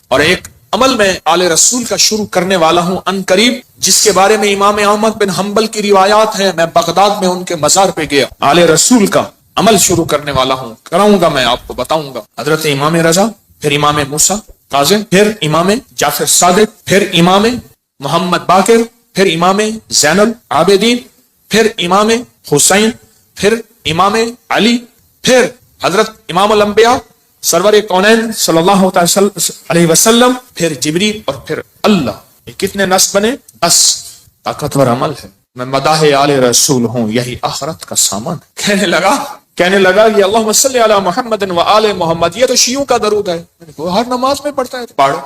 اور ایک عمل میں آل رسول کا شروع کرنے والا ہوں ان قریب، جس کے بارے میں امام احمد بن حنبل کی روایات ہیں. میں بغداد میں ان کے مزار پہ گیا، آل رسول کا عمل شروع کرنے والا ہوں، کراؤں گا، میں آپ کو بتاؤں گا. حضرت امام رضا، پھر امام موسیٰ کاظم، پھر امام جعفر صادق، پھر امام محمد باقر، پھر امام زین العابدین، پھر امام حسین، پھر امام علی، پھر حضرت امام الانبیاء سرور کونین صلی اللہ علیہ وسلم، پھر جبریل، اور پھر اللہ. یہ کتنے نصب بنے؟ 10. طاقتور عمل ہے. میں مداح آل رسول ہوں، یہی آخرت کا سامان ہے. کہنے لگا یہ اللہم صلی علی محمد و آل محمد، یہ تو شیعوں کا درود ہے. وہ ہر نماز میں پڑھتا ہے، پڑھو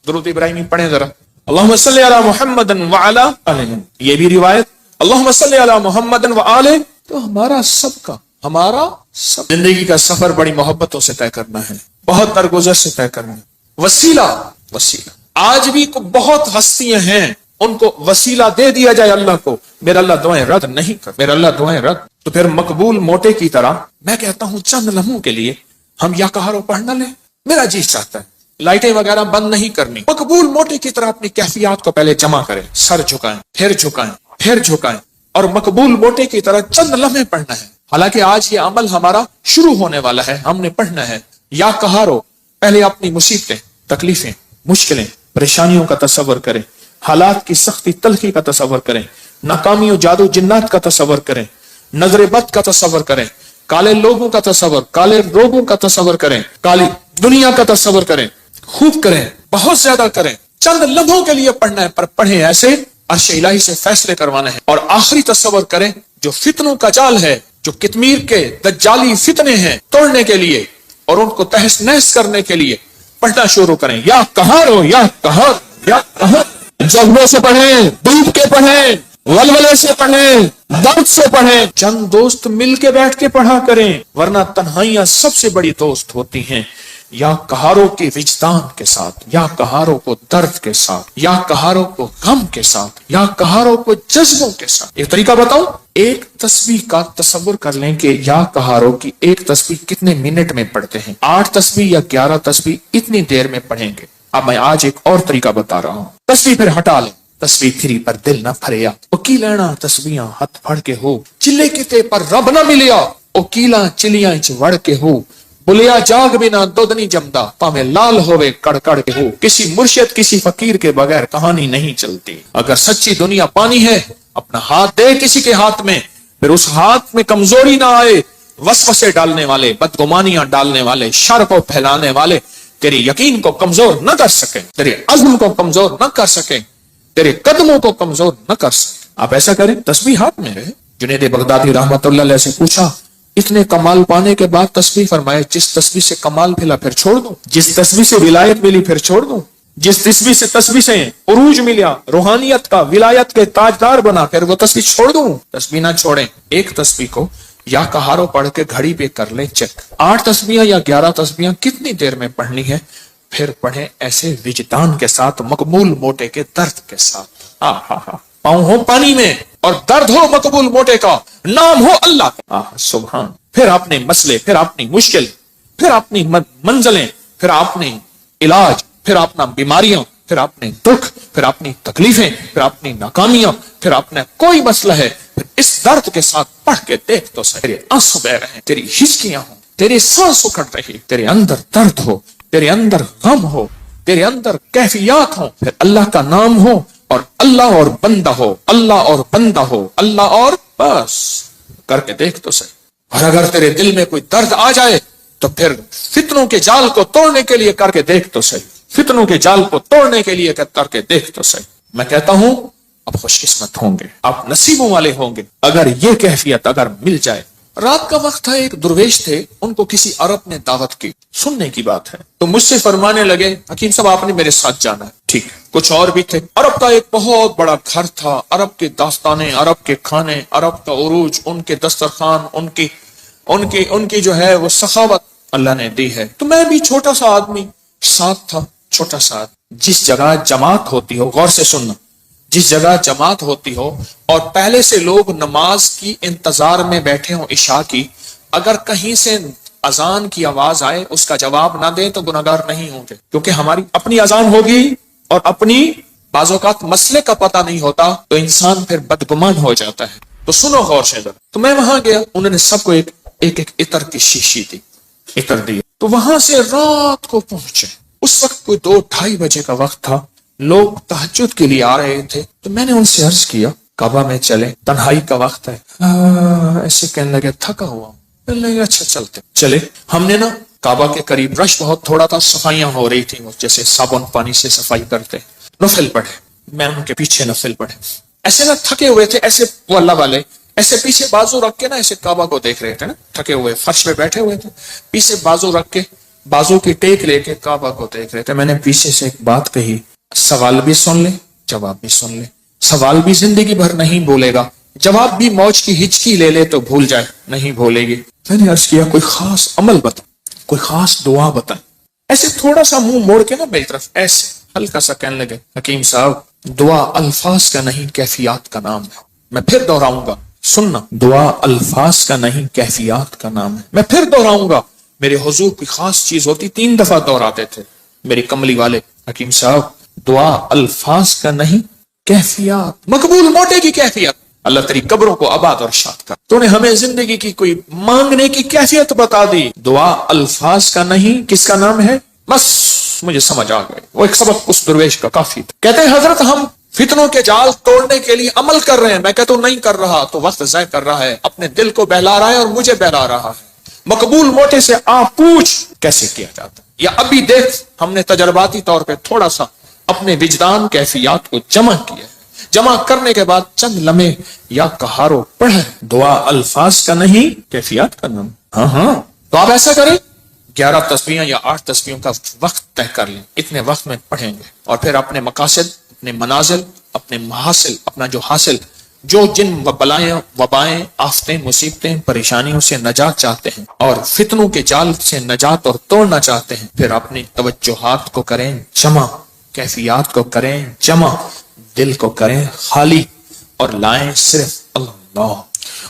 درود ابراہیمی پڑھیں ذرا. اللہم صلی علی محمد و علی آل، یہ بھی روایت اللہم صلی علی محمد و آل. تو ہمارا سب کا، ہمارا سب زندگی کا سفر بڑی محبتوں سے طے کرنا ہے، بہت درگزر سے طے کرنا ہے. وسیلہ آج بھی بہت ہستیاں ہیں، ان کو وسیلہ دے دیا جائے اللہ کو، میرا اللہ دعائیں رد نہیں کر، میرا اللہ دعائیں رد. تو پھر مقبول موٹے کی طرح میں کہتا ہوں چند لمحوں کے لیے ہم یا کہارو پڑھ نہ لیں. میرا جی چاہتا ہے لائٹیں وغیرہ بند نہیں کرنی، مقبول موٹے کی طرح اپنی کیفیات کو پہلے جمع کریں، سر جھکائیں، پھر جھکائیں، اور مقبول موٹے کی طرح چند لمحے پڑھنا ہے. حالانکہ آج یہ عمل ہمارا شروع ہونے والا ہے، ہم نے پڑھنا ہے. یا کہارو، پہلے اپنی مصیبتیں، تکلیفیں، مشکلیں، پریشانیوں کا تصور کریں، حالات کی سختی تلخی کا تصور کریں، ناکامی و جادو جنات کا تصور کریں، نظر بد کا تصور کریں، کالے لوگوں کا تصور، کالے روگوں کا تصور کریں، کالی دنیا کا تصور کریں. خوب کریں، بہت زیادہ کریں. چند لمحوں کے لیے پڑھنا ہے، پر پڑھیں ایسے عرش الہی سے فیصلے کروانے ہیں. اور آخری تصور کریں جو فتنوں کا جال ہے، جو کتمیر کے دجالی فتنے ہیں، توڑنے کے لیے اور ان کو تہس نہس کرنے کے لیے پڑھنا شروع کریں. یا کہارو، یا کہار، یا کہار. جذبے سے پڑھیں، ڈوب کے پڑھیں، ولولے سے پڑھیں، درد سے پڑھیں. چند دوست مل کے بیٹھ کے پڑھا کریں، ورنہ تنہائیاں سب سے بڑی دوست ہوتی ہیں. یا کہاروں کے وجدان کے ساتھ، یا کہاروں کو درد کے ساتھ، یا کہاروں کو غم کے ساتھ، یا کہاروں کو جذبوں کے ساتھ. ایک طریقہ بتاؤں، ایک تسبیح کا تصور کر لیں کہ یا کہاروں کی ایک تسبیح کتنے منٹ میں پڑھتے ہیں. 8 تسبیح یا 11 تسبیح اتنی دیر میں پڑھیں گے. اب میں آج ایک اور طریقہ بتا رہا ہوں. تسبیح پھر ہٹا لیں، تسبیح پھری پر دل نہ پھریا، اوکی لینا تسبیحاں ہتھ پھڑ کے ہو، چلے کتے پر رب نہ ملیا، اوکیلا چلیاں چ وڑ کے ہو، بلیا جاگ بنا دودھ نہیں جمدا، پاویں لال ہوئے کڑ کڑ کے ہو. کسی مرشد کسی فقیر کے بغیر کہانی نہیں چلتی. اگر سچی دنیا پانی ہے، اپنا ہاتھ دے کسی کے ہاتھ میں، پھر اس ہاتھ میں کمزوری نہ آئے. وسوسے ڈالنے والے، بدگمانیاں ڈالنے والے، شر کو پھیلانے والے تیرے یقین کو کمزور نہ کر سکیں، تیرے عزم کو کمزور نہ کر سکیں، تیرے قدموں کو کمزور نہ کر سکیں. آپ ایسا کریں، تسبیح ہاتھ میں رہے. جنید بغدادی رحمت اللہ علیہ سے پوچھا اتنے کمال پانے کے بعد تسبیح، فرمائے جس تسبیح سے کمال ملا پھر چھوڑ دوں، جس تسبیح سے ولایت ملی پھر چھوڑ دوں، جس تسبیح سے عروج ملا، روحانیت کا، ولایت کے تاجدار بنا، پھر وہ تسبیح چھوڑ دوں. تسبیح نہ چھوڑیں. ایک تسبیح کو یا کہارو پڑھ کے گھڑی پہ کر لیں چیک، 8 تسبیحاں یا 11 تسبیحاں کتنی دیر میں پڑھنی ہے. پھر پڑھیں ایسے وجدان کے ساتھ، مقبول موٹے کے درد کے ساتھ. پاؤں ہو پانی میں اور درد ہو مقبول موٹے کا، نام ہو اللہ کا. سبحان. پھر اپنے مسئلے، پھر اپنی مشکل، پھر اپنی منزلیں، پھر اپنے علاج، پھر اپنا بیماریاں، پھر اپنے دکھ، پھر اپنی تکلیفیں، پھر اپنی ناکامیاں، پھر اپنا کوئی مسئلہ ہے، پھر اس درد کے ساتھ پڑھ کے دیکھ تو صحیح. تیرے آنسو بہ رہے، تیری ہچکیاں ہوں، تیرے سانس اکھڑ رہی، تیرے اندر درد ہو، تیرے اندر غم ہو، تیرے اندر کیفیات ہوں، پھر اللہ کا نام ہو اور اللہ اور بندہ ہو، اللہ اور بندہ ہو، اللہ اور بس کر کے دیکھ تو صحیح. اور اگر تیرے دل میں کوئی درد آ جائے تو پھر فتنوں کے جال کو توڑنے کے لیے کر کے دیکھ تو صحیح. فتنوں کے جال کو توڑنے کے لیے کر کے دیکھ تو صحیح. میں کہتا ہوں آپ خوش قسمت ہوں گے، آپ نصیبوں والے ہوں گے اگر یہ کیفیت اگر مل جائے. رات کا وقت تھا، ایک درویش تھے، ان کو کسی عرب نے دعوت کی. سننے کی بات ہے تو مجھ سے فرمانے لگے حکیم صاحب آپ نے میرے ساتھ جانا ہے. ٹھیک ہے. کچھ اور بھی تھے. عرب کا ایک بہت بڑا گھر تھا، عرب کے داستانے، عرب کے کھانے، عرب کا عروج، ان کے دسترخوان، ان کی جو ہے وہ سخاوت اللہ نے دی ہے. تو میں بھی چھوٹا سا آدمی ساتھ تھا، چھوٹا سا. جس جگہ جماعت ہوتی ہو، غور سے سننا، جس جگہ جماعت ہوتی ہو اور پہلے سے لوگ نماز کی انتظار میں بیٹھے ہوں عشاء کی، اگر کہیں سے اذان کی آواز آئے اس کا جواب نہ دیں تو گناہگار نہیں ہوں گے، کیونکہ ہماری اپنی اذان ہوگی اور اپنی بعض اوقات مسئلے کا پتہ نہیں ہوتا تو انسان پھر بدگمان ہو جاتا ہے۔ تو سنو غور سے ذرا۔ تو میں وہاں گیا، انہوں نے سب کو ایک عطر کی شیشی دی، عطر دی۔ تو وہاں سے رات کو پہنچے، اس وقت کوئی 2-2:30 بجے کا وقت تھا، لوگ تہجد کے لیے آ رہے تھے۔ تو میں نے ان سے عرض کیا کعبہ میں چلے، تنہائی کا وقت ہے۔ ایسے کہنے لگے تھکا ہوا، لگے اچھا چلتے چلے۔ ہم نے نا کعبہ کے قریب رش بہت تھوڑا تھا، صفائیاں ہو رہی تھی، جیسے صابن پانی سے صفائی کرتے، نفل پڑھے، میں ان کے پیچھے نفل پڑھے۔ ایسے نہ تھکے ہوئے تھے، ایسے وہ اللہ والے ایسے پیچھے بازو رکھ کے نا ایسے کعبہ کو دیکھ رہے تھے نا، تھکے ہوئے فرش پہ بیٹھے ہوئے تھے، پیچھے بازو رکھ کے بازو کی ٹیک لے کے کعبہ کو دیکھ رہے تھے۔ میں نے پیچھے سے ایک بات کہی، سوال بھی سن لے جواب بھی سن لے، سوال بھی زندگی بھر نہیں بولے گا، جواب بھی موج کی ہچکی لے لے تو بھول جائے، نہیں بھولے گی۔ میں نے عرض کیا کوئی خاص عمل بتا، کوئی خاص دعا بتا۔ ایسے تھوڑا سا منہ موڑ کے نا میری طرف ایسے ہلکا سا کہنے لگے، حکیم صاحب دعا الفاظ کا نہیں کیفیات کا نام ہے۔ میں پھر دہراؤں گا، سننا، دعا الفاظ کا نہیں کیفیات کا نام ہے۔ میں پھر دہراؤں گا، میرے حضور کی خاص چیز ہوتی، 3 دفعہ دہراتے تھے میری کملی والے، حکیم صاحب دعا الفاظ کا نہیں کیفیات، مقبول موٹے کی کیفیت۔ اللہ تیری قبروں کو آباد اور شاد کر، تو نے ہمیں زندگی کی کوئی مانگنے کی کیفیت بتا دی۔ دعا الفاظ کا نہیں کس کا نام ہے؟ بس مجھے سمجھ آ گئے، وہ ایک سبق اس درویش کا کافی تھا۔ کہتے ہیں حضرت ہم فتنوں کے جال توڑنے کے لیے عمل کر رہے ہیں، میں کہتا ہوں نہیں کر رہا تو وقت ضائع کر رہا ہے، اپنے دل کو بہلا رہا ہے اور مجھے بہلا رہا ہے۔ مقبول موٹے سے آپ پوچھ کیسے کیا جاتا ہے، یا ابھی دیکھ ہم نے تجرباتی طور پہ تھوڑا سا اپنے وجدان کیفیات کو جمع کیا ہے، جمع کرنے کے بعد چند لمحے یا کہارو پڑھے، دعا الفاظ کا نہیں کیفیات کا نام۔ ہاں تو آپ ایسا کریں، 11 تسبیحیں یا 8 تسبیحوں کا وقت طے کر لیں، اتنے وقت میں پڑھیں گے، اور پھر اپنے مقاصد، اپنے منازل، اپنے محاصل، اپنا جو حاصل، جو جن بلائیں وبائیں آفتیں مصیبتیں پریشانیوں سے نجات چاہتے ہیں اور فتنوں کے جال سے نجات اور توڑنا چاہتے ہیں، پھر اپنی توجہات کو کریں جمع، کیفیات کو کریں جمع، دل کو کریں خالی اور لائیں صرف اللہ،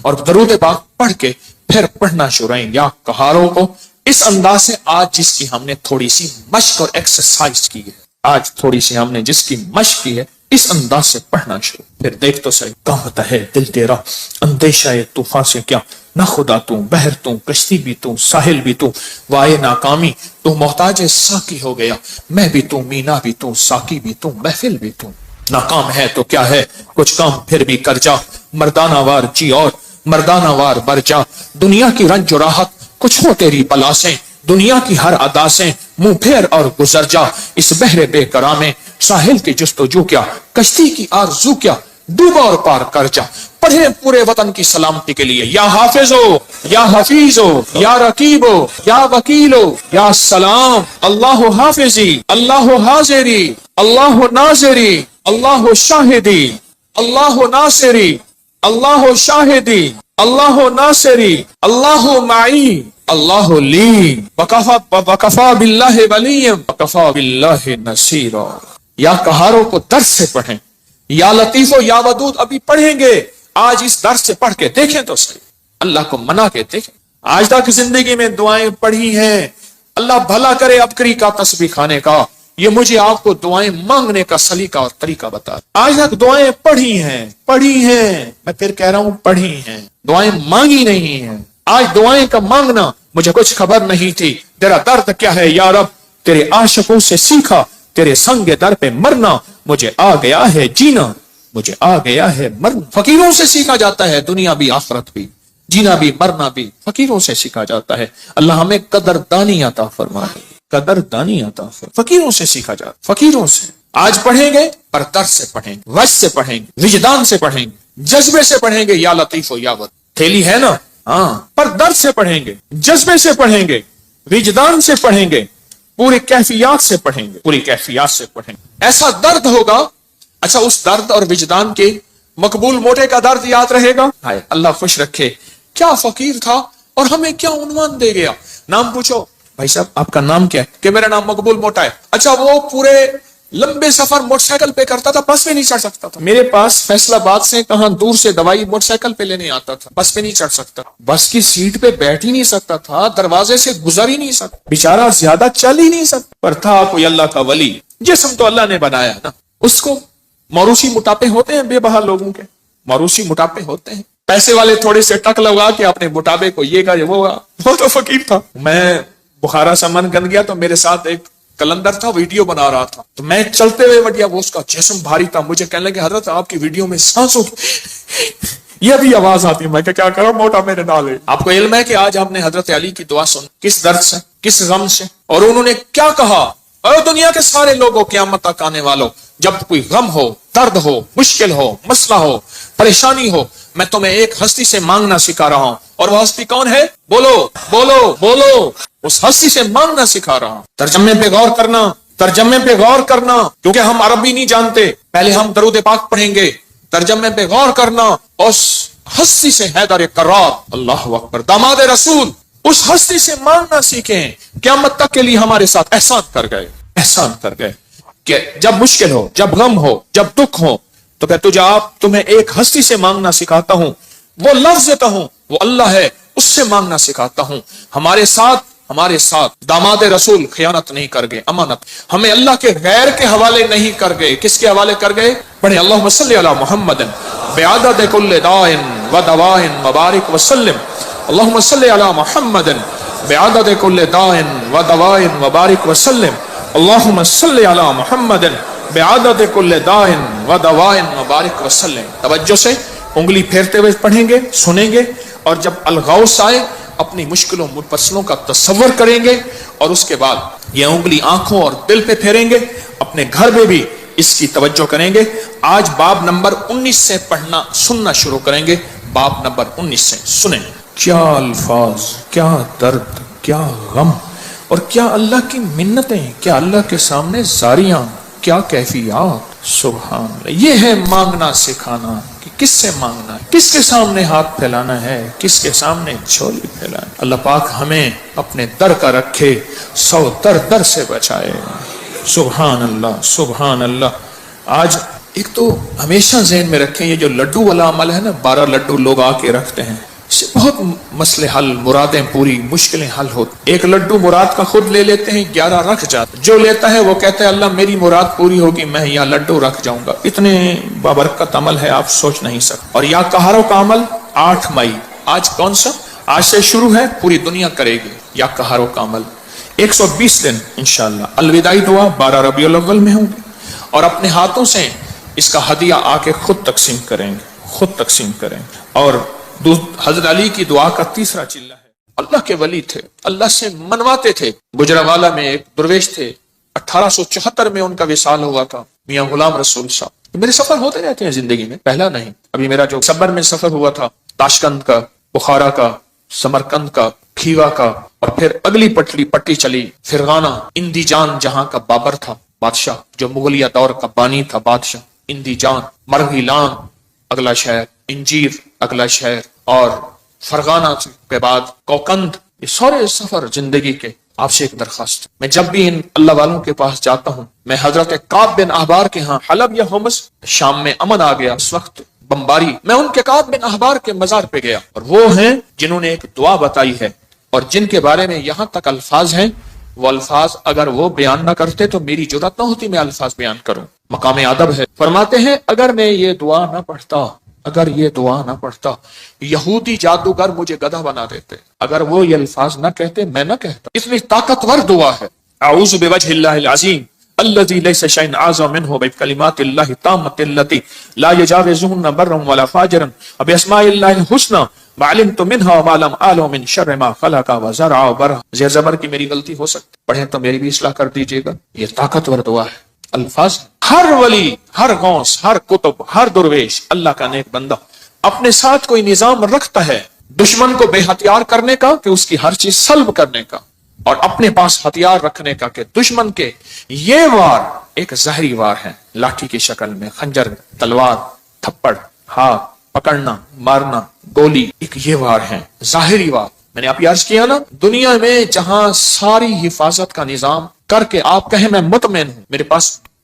اور درود پاک پڑھ کے پھر پڑھنا شروع کریں یا کہاروں کو اس انداز سے۔ آج جس کی ہم نے تھوڑی سی مشق اور ایکسرسائز کی ہے، آج تھوڑی سی ہم نے جس کی مشق کی ہے، اس انداز سے پڑھنا شروع، پھر دیکھ تو صحیح کانپتا ہے دل تیرا، اندیشہ طوفان سے کیا، نہ خدا تو بحر تو کشتی بھی تو ساحل بھی تو، وائے ناکامی تو محتاج ساقی ہو گیا، میں بھی تو مینا بھی تو ساقی بھی تو محفل بھی تو، ناکام ہے تو کیا ہے کچھ کام پھر بھی کر جا، مردانہ وار جی اور مردانہ وار بر جا، دنیا کی رنج و راحت کچھ ہو تیری بلا سے، دنیا کی ہر ادا سے منہ پھیر اور گزر جا، اس بحر بے قرار میں ساحل کی جستجو کیا، کشتی کی آرزو کیا، ڈوبا اور پار کر جا، پڑھے پورے وطن کی سلامتی کے لیے، یا حافظو یا حفیظو یا رقیبو یا وکیلو یا سلام، اللہ حافظی اللہ حاضری اللہ ناظری اللہ شاہدی اللہ ناصری اللہ شاہدی اللہ ناصری اللہ معی اللہ لی وکفا باللہ ولی وکفا باللہ نصیرا۔ یا کہاروں کو درس سے پڑھیں، یا لطیف و یا ودود ابھی پڑھیں گے، آج اس درس سے پڑھ کے دیکھیں تو صحیح، اللہ کو منا کے دیکھیں۔ آج تک زندگی میں دعائیں پڑھی ہیں، اللہ بھلا کرے ابکری کا تسبیح کھانے کا، یہ مجھے آپ کو دعائیں مانگنے کا سلیقہ اور طریقہ بتا۔ آج تک دعائیں پڑھی ہیں، میں پھر کہہ رہا ہوں پڑھی ہیں، دعائیں مانگی نہیں ہیں۔ آج دعائیں کا مانگنا مجھے کچھ خبر نہیں تھی، تیرا درد کیا ہے یا رب، تیرے عاشقوں سے سیکھا، تیرے سنگ در پہ مرنا، مجھے آ گیا ہے جینا، مجھے آ گیا ہے مرنا۔ فقیروں سے سیکھا جاتا ہے دنیا بھی آخرت بھی، جینا بھی مرنا بھی فقیروں سے سیکھا جاتا ہے۔ اللہ ہمیں قدردانی عطا فرمائے، قدردانی عطا فرمائے۔ فقیروں سے سیکھا جاتا، فقیروں سے۔ آج پڑھیں گے پر درد سے پڑھیں گے، وجد سے پڑھیں گے، وجدان سے پڑھیں گے، جذبے سے پڑھیں گے، یا لطیف و یا ود، تھیلی ہے نا، ہاں، پر درد سے پڑھیں گے، جذبے سے پڑھیں گے، وجدان سے پڑھیں گے، پوری کیفیات سے پڑھیں گے، پوری کیفیات سے پڑھیں گے۔ ایسا درد ہوگا، اچھا اس درد اور وجدان کے مقبول موٹے کا درد یاد رہے گا، ہائے اللہ خوش رکھے، کیا فقیر تھا اور ہمیں کیا عنوان دے گیا۔ نام پوچھو، بھائی صاحب آپ کا نام کیا ہے؟ کہ میرا نام مقبول موٹا ہے۔ اچھا وہ پورے لمبے سفر موٹر سائیکل پہ کرتا تھا، بس پہ نہیں چڑھ سکتا تھا. میرے پاس فیصل آباد سے کہاں دور سے دوائی موٹر سائیکل پہ لینے آتا تھا، بس پہ نہیں چڑھ سکتا، بس کی سیٹ پہ بیٹھ ہی نہیں سکتا تھا، دروازے سے گزر ہی نہیں سکتا، بیچارہ زیادہ چل ہی نہیں سکتا، پر تھا کوئی اللہ کا ولی. جسم تو اللہ نے بنایا نا، اس کو موروثی موٹاپے ہوتے ہیں، بے بہا لوگوں کے موروثی موٹاپے ہوتے ہیں. پیسے والے تھوڑے سے ٹک لگا کے اپنے موٹاپے کو یہ کہ وہ تو فقیر تھا. میں بخارا سے من گن گیا تو میرے ساتھ ایک کلندر تھا، ویڈیو بنا رہا تھا، تو میں چلتے ہوئے بڑھیا، وہ اس کا جسم بھاری تھا، مجھے کہنے لگے حضرت آپ کی ویڈیو میں سانسوں یہ بھی آواز آتی ہے. میں کیا کروں، موٹا میرے نال ہے. آپ کو علم ہے کہ آج ہم نے حضرت علی کی دعا سن، کس درد سے، کس غم سے، اور انہوں نے کیا کہا، اے دنیا کے سارے لوگوں، قیامت تک آنے والوں، جب کوئی غم ہو، درد ہو، مشکل ہو، مسئلہ ہو، پریشانی ہو، میں تمہیں ایک ہستی سے مانگنا سکھا رہا ہوں. اور وہ ہستی کون ہے؟ بولو بولو بولو. اس ہستی سے مانگنا سکھا رہا ہوں. ترجمے پہ غور کرنا، ترجمے پہ غور کرنا، کیونکہ ہم عربی نہیں جانتے. پہلے ہم درود پاک پڑھیں گے، ترجمے پہ غور کرنا. اس ہستی سے حیدر کرار، اللہ اکبر، داماد رسول، اس ہستی سے مانگنا سیکھیں. قیامت تک کے لیے ہمارے ساتھ احسان کر گئے، احسان کر گئے کہ جب مشکل ہو، جب غم ہو، جب دکھ ہو، تو کہ تمہیں ایک ہستی سے مانگنا سکھاتا ہوں. وہ لفظ دیتا ہوں، وہ اللہ ہے، اس سے مانگنا سکھاتا ہوں. ہمارے ساتھ داماد رسول خیانت نہیں کر گئے، امانت. ہمیں اللہ کے غیر کے حوالے نہیں کر گئے. کس کے حوالے کر گئے؟ پڑھیں اللہم صلی علی محمد بعدد کل داء و دواء وبارک وسلم. اللہم صلی علی محمد بعدد کل داء و دواء وبارک وسلم. اللہم صلی علی محمد بعدد کل داء و دواء وبارک وسلم. توجہ سے انگلی پھیرتے ہوئے پڑھیں گے، سنیں گے، اور جب الغوث آئے اپنی مشکلوں مسئلوں کا تصور کریں گے، اور اس کے بعد یہ انگلی آنکھوں اور دل پہ پھیریں گے. اپنے گھر میں بھی اس کی توجہ کریں گے. آج باب نمبر 19 سے پڑھنا سننا شروع کریں گے. باب نمبر 19 سے سنیں. کیا الفاظ، کیا درد، کیا غم، اور کیا اللہ کی منتیں، کیا اللہ کے سامنے زاریاں، کیا کیفیات. سبحان اللہ. یہ ہے مانگنا سکھانا کہ کس سے مانگنا ہے، کس کے سامنے ہاتھ پھیلانا ہے، کس کے سامنے جھولی پھیلانا ہے. اللہ پاک ہمیں اپنے در کا رکھے، 100 در سے بچائے. سبحان اللہ، سبحان اللہ. آج ایک تو ہمیشہ ذہن میں رکھیں، یہ جو لڈو والا عمل ہے نا، 12 لڈو لوگ آ کے رکھتے ہیں، اس سے بہت مسئلے حل، مرادیں پوری، مشکلیں حل ہوتی. ایک لڈو مراد کا خود لے لیتے ہیں، 11 رکھ جاتے. جو لیتا ہے وہ کہتا ہے اللہ میری مراد پوری ہوگی، میں یہاں لڈو رکھ جاؤں گا. اتنے بابرکت عمل ہے آپ سوچ نہیں سکتے. اور یا کہاروں کا عمل 8 مئی، آج کون سا، آج سے شروع ہے، پوری دنیا کرے گی یا کہاروں کا عمل. 120 دن انشاءاللہ. الوداعی دعا 12 ربیع الاول میں ہوں گی، اور اپنے ہاتھوں سے اس کا ہدیہ آ کے خود تقسیم کریں گے، خود تقسیم کریں گے. اور حضرت علی کی دعا کا تیسرا چلہ ہے. اللہ کے ولی تھے، اللہ سے منواتے تھے. گجرانوالہ میں ایک درویش تھے، 1874 میں ان کا وصال ہوا تھا، میاں غلام رسول صاحب. میرے سفر ہوتے رہتے ہیں زندگی میں، پہلا نہیں. ابھی میرا جو صبر میں سفر ہوا تھا، تاشقند کا، بخارا کا، سمرقند کا، کھیوا کا، اور پھر اگلی پٹی چلی فرغانہ. اندی جان جہاں کا بابر تھا بادشاہ، جو مغلیہ دور کا بانی تھا بادشاہ. اندی جان، مرغیلان اگلا شہر، انجیر اگلا شہر، اور فرغانہ کے بعد کوکند. یہ سارے سفر زندگی کے. آپ سے ایک درخواست، میں جب بھی ان اللہ والوں کے پاس جاتا ہوں، میں حضرت کعب بن احبار کے ہاں، حلب یا ہومس، شام میں امن آ گیا اس وقت بمباری، میں ان کے کعب بن احبار کے مزار پہ گیا. اور وہ ہیں جنہوں نے ایک دعا بتائی ہے، اور جن کے بارے میں یہاں تک الفاظ ہیں. وہ الفاظ اگر وہ بیان نہ کرتے تو میری جرات نہ ہوتی میں الفاظ بیان کروں. مقام ادب ہے. فرماتے ہیں اگر میں یہ دعا نہ پڑھتا، اگر یہ دعا نہ پڑھتا، یہودی جادوگر مجھے گدھا بنا دیتے. اگر وہ یہ الفاظ نہ کہتے، میں نہ کہتا. اتنی طاقتور دعا ہے. اعوذ بوجہ اللہ العظیم الذی لیس شیء اعظم منہ بکلمات اللہ التامۃ التی لا یجاوزہن برا ولا فاجرا وباسماء اللہ الحسنی وعلمت منها وما لم اعلم من شر ما خلق وزرع وبرع. زیر زبر کی میری غلطی ہو سکتی، پڑھیں تو میری بھی اصلاح کر دیجیے گا. یہ طاقتور دعا ہے. الفاظ ہر ولی، ہر غوث، ہر کتب، ہر درویش، اللہ کا نیک بندہ اپنے ساتھ کوئی نظام رکھتا ہے دشمن کو بے ہتھیار کرنے کا، کہ اس کی ہر چیز سلب کرنے کا، اور اپنے پاس ہتھیار رکھنے کا کہ دشمن کے یہ وار ایک زہری وار ہے، لاٹھی کی شکل میں، خنجر، تلوار، تھپڑ، ہاتھ پکڑنا، مارنا، گولی، ایک یہ وار ہے ظاہری وار. میں نے آپ عرض کیا نا، دنیا میں جہاں ساری حفاظت کا نظام کر کے آپ کہیں میں مطمئن ہوں، میرے پاس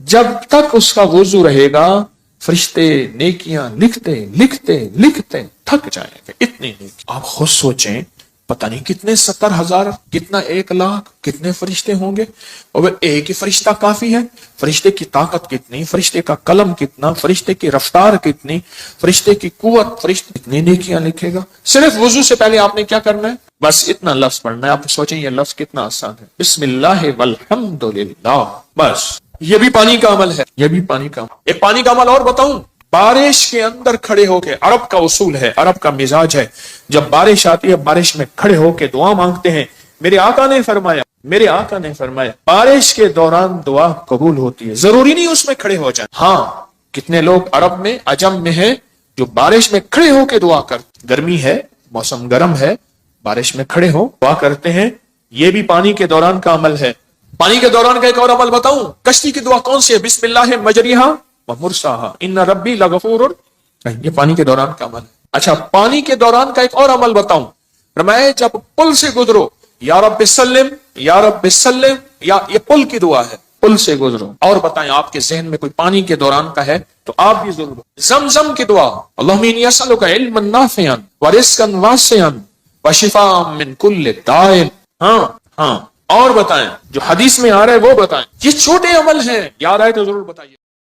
جب تک اس کا وضو رہے گا فرشتے نیکیاں لکھتے لکھتے لکھتے تھک جائیں گے. اتنی نیکی. آپ خود سوچیں پتہ نہیں کتنے 70,000 کتنا 1,00,000 کتنے فرشتے ہوں گے. اور ایک ہی فرشتہ کافی ہے؟ فرشتے کی طاقت کتنی، فرشتے کا قلم کتنا، فرشتے کی رفتار کتنی، فرشتے کی قوت، فرشتے کتنی نیکیاں لکھے گا. صرف وضو سے پہلے آپ نے کیا کرنا ہے؟ بس اتنا لفظ پڑھنا ہے. آپ سوچیں یہ لفظ کتنا آسان ہے، بسم اللہ والحمد للہ. بس یہ بھی پانی کا عمل ہے، یہ بھی پانی کا عمل. ایک پانی کا عمل اور بتاؤں. بارش کے اندر کھڑے ہو کے، عرب کا اصول ہے، عرب کا مزاج ہے، جب بارش آتی ہے بارش میں کھڑے ہو کے دعا مانگتے ہیں. میرے آقا نے فرمایا بارش کے دوران دعا قبول ہوتی ہے. ضروری نہیں اس میں کھڑے ہو جائیں. ہاں کتنے لوگ عرب میں عجم میں ہیں جو بارش میں کھڑے ہو کے دعا کرتے. گرمی ہے، موسم گرم ہے، بارش میں کھڑے ہو دعا کرتے ہیں. یہ بھی پانی کے دوران کا عمل ہے. پانی کے دوران کا ایک اور عمل بتاؤں. کشتی کی دعا کون سی ہے؟ بسم اللہ مجریہا ومرساہا ان ربی لغفور. یہ پانی کے دوران کا عمل ہے. اچھا پانی کے دوران کا ایک اور عمل بتاؤں. فرمایا جب پل سے گزرو یا رب سلم یا رب سلم، یا یہ پل کی دعا ہے، پل سے گزرو. اور بتائیں آپ کے ذہن میں کوئی پانی کے دوران کا ہے تو آپ بھی ضرور. زمزم کی دعا اللہم انی اسألک علما نافعا ورزقا واسعا وشفاء من کل داء. ہاں اور بتائیں جو حدیث میں آ رہا ہے وہ بتائیں. یہ چھوٹے عمل ہیں، یاد آئے تو ضرور بتائیے.